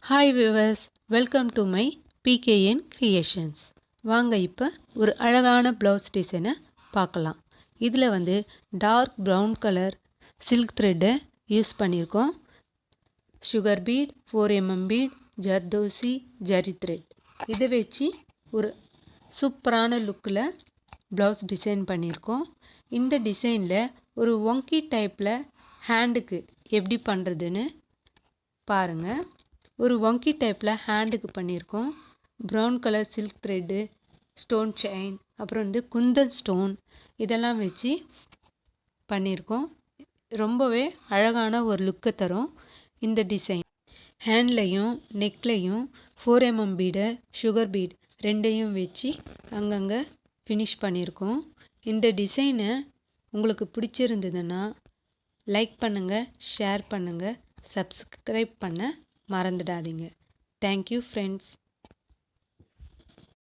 Hi viewers, welcome to my PKN Creations. வாங்க இப்போ ஒரு அழகான blouse டிசைனை பார்க்கலாம். இதில் வந்து டார்க் ப்ரௌன் கலர் சில்க் த்ரெட்டை யூஸ் பண்ணியிருக்கோம். Sugar bead, 4mm bead, zardozi, zari thread இதை வச்சு ஒரு சூப்பரான லுக்கில் blouse டிசைன் பண்ணியிருக்கோம். இந்த டிசைனில் ஒரு வங்கி டைப்பில் ஹேண்டுக்கு எப்படி பண்ணுறதுன்னு பாருங்கள். ஒரு வங்கி டைப்பில் ஹேண்டுக்கு பண்ணியிருக்கோம். Brown colour silk thread, stone chain, அப்புறம் வந்து குந்தன் ஸ்டோன் இதெல்லாம் வச்சு பண்ணியிருக்கோம். ரொம்பவே அழகான ஒரு லுக்கை தரும் இந்த டிசைன். ஹேண்ட்லையும் நெக்லையும் 4mm பீடை, சுகர் பீட் ரெண்டையும் வச்சு அங்கங்கே ஃபினிஷ் பண்ணியிருக்கோம். இந்த டிசைனை உங்களுக்கு பிடிச்சிருந்ததுன்னா லைக் பண்ணுங்கள், ஷேர் பண்ணுங்கள், சப்ஸ்கிரைப் பண்ண மறந்துடாதீங்க. Thank you friends.